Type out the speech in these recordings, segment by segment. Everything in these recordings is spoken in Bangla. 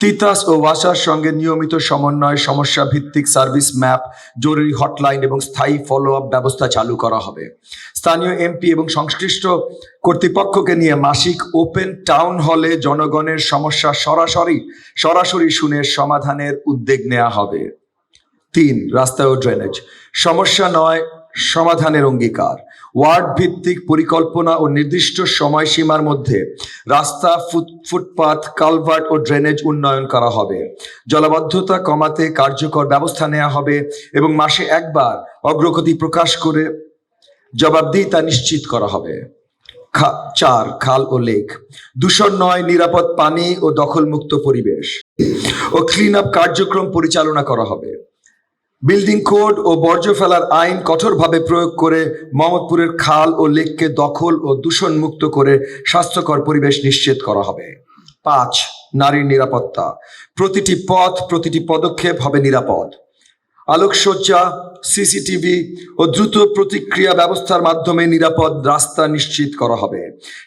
তিতাস ও ওয়াসার সঙ্গে নিয়মিত সমন্বয়, সমস্যা ভিত্তিক সার্ভিস ম্যাপ, জরুরি হটলাইন এবং স্থায়ী ফলো আপ ব্যবস্থা চালু করা হবে। স্থানীয় এমপি এবং সংশ্লিষ্ট কর্তৃপক্ষকে নিয়ে মাসিক ওপেন টাউন হলে জনগণের সমস্যা সরাসরি শুনে সমাধানের উদ্যোগ নেওয়া হবে। ৩. রাস্তা ও ড্রেনেজ। সমস্যা নয়, সমাধানের অঙ্গীকার। ওয়ার্ড ভিত্তিক পরিকল্পনা ও নির্দিষ্ট সময়সীমার মধ্যে রাস্তা, ফুটপাথ, কালভার্ট ও ড্রেনেজ উন্নয়ন করা হবে। জলাবদ্ধতা কমাতে কার্যকর ব্যবস্থা নেওয়া হবে এবং মাসে একবার অগ্রগতি প্রকাশ করে জবাবদিহিতা নিশ্চিত করা হবে। ৪. খাল ও লেক। দূষণ নয়, নিরাপদ পানি ও দখলমুক্ত পরিবেশ ও ক্লিন আপ কার্যক্রম পরিচালনা করা হবে। বিল্ডিং কোড ও বর্জ্য ফেলার আইন কঠোরভাবে প্রয়োগ করে মোহাম্মদপুরের খাল ও লেককে দখল ও দূষণ মুক্ত করে স্বাস্থ্যকর পরিবেশ নিশ্চিত করা হবে। ৫. নারীর নিরাপত্তা। প্রতিটি পথ, প্রতিটি পদক্ষেপ হবে নিরাপদ। আলোকসজ্জা, সিসিটিভি ও দ্রুত প্রতিক্রিয়া ব্যবস্থার মাধ্যমে নিরাপদ রাস্তা নিশ্চিত করা হবে।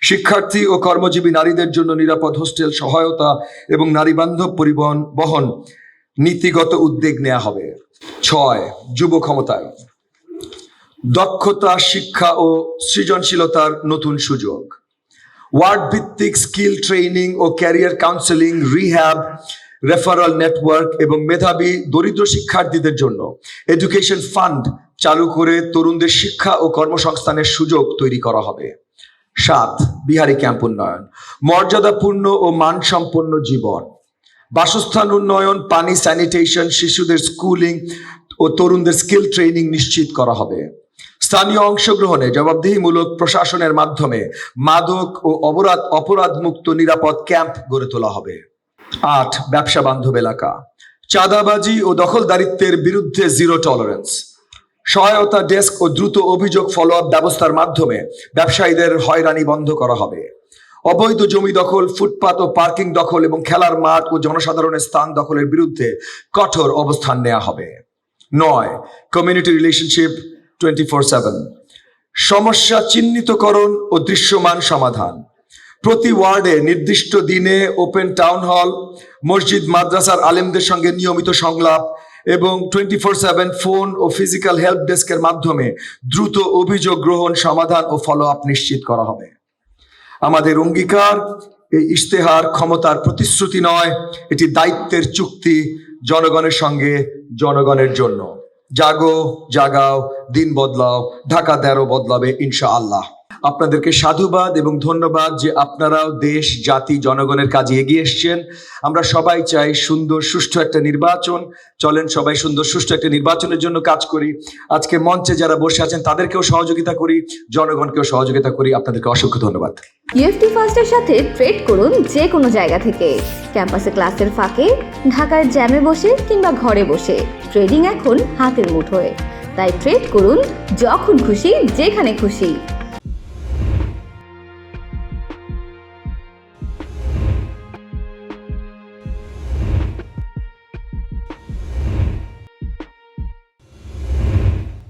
শিক্ষার্থী ও কর্মজীবী নারীদের জন্য নিরাপদ হোস্টেল সহায়তা এবং নারীবান্ধব পরিবহন বহন নীতিগত উদ্যোগ নেওয়া হবে। ৬. যুব ক্ষমতায়ন। দক্ষতা, শিক্ষা ও সৃজনশীলতার নতুন সুযোগ। ওয়ার্ড ভিত্তিক স্কিল ট্রেনিং ও career counselling, rehab, referral network এবং মেধাবী দরিদ্র শিক্ষার্থীদের জন্য এডুকেশন ফান্ড চালু করে তরুণদের শিক্ষা ও কর্মসংস্থানের সুযোগ তৈরি করা হবে। ৭. বিহারি ক্যাম্প উন্নয়ন। মর্যাদাপূর্ণ ও মানসম্পন্ন জীবন, বাসস্থান উন্নয়ন, পানি, স্যানিটেশন, শিশুদের স্কুলিং ও তরুণদের স্কিল ট্রেনিং নিশ্চিত করা হবে। স্থানীয় অংশগ্রহণে জবাবদিহিমূলক প্রশাসনের মাধ্যমে মাদক ও অপরাধ মুক্ত নিরাপদ ক্যাম্প গড়ে তোলা হবে। ৮. ব্যবসা বান্ধব এলাকা। চাঁদাবাজি ও দখলদারিত্বের বিরুদ্ধে জিরো টলারেন্স। সহায়তা ডেস্ক ও দ্রুত অভিযোগ ফলো আপ ব্যবস্থার মাধ্যমে ব্যবসায়ীদের হয়রানি বন্ধ করা হবে। অবৈধ জমি দখল, ফুটপাত ও পার্কিং দখল এবং খেলার মাঠ ও জনসাধারণের স্থান দখলের বিরুদ্ধে কঠোর অবস্থান নেওয়া হবে। ৯. Community relationship 24/7। সমস্যা চিহ্নিতকরণ ও দৃশ্যমান সমাধান। প্রতি ওয়ার্ডে নির্দিষ্ট দিনে ওপেন টাউন হল, মসজিদ, মাদ্রাসার আলেমদের সঙ্গে নিয়মিত সংলাপ এবং 24/7 ফোন ও ফিজিক্যাল হেল্প ডেস্কের মাধ্যমে দ্রুত অভিযোগ গ্রহণ, সমাধান ও ফলো আপ নিশ্চিত করা হবে। আমাদের অঙ্গীকার, এই ইশতেহার ক্ষমতার প্রতিশ্রুতি নয়, এটি দায়িত্বের চুক্তি, জনগণের সঙ্গে, জনগণের জন্য। জাগো, জাগাও, দিন বদলাও, ঢাকা 13 বদলাবে ইনশাআল্লাহ। আপনাদেরকে সাধুবাদ এবং ধন্যবাদ যে আপনারাও দেশ, জাতি, জনগণের কাজে এগিয়ে এসছেন। আমরা সবাই চাই সুন্দর সুষ্ঠু একটা নির্বাচন। চলেন সবাই সুন্দর সুষ্ঠু একটা নির্বাচনের জন্য কাজ করি। আজকে মঞ্চে যারা বসে আছেন তাদেরকেও সহযোগিতা করি, জনগণকেও সহযোগিতা করি। আপনাদেরকে অসংখ্য ধন্যবাদ। ইউএফটি ফার্স্টের সাথে ট্রেড করুন যে কোনো জায়গা থেকে। ক্যাম্পাসে ক্লাসের ফাঁকে, ঢাকার জ্যামে বসে কিংবা ঘরে বসে, ট্রেডিং এখন হাতের মুঠোয়। তাই ট্রেড করুন যখন খুশি, যেখানে খুশি।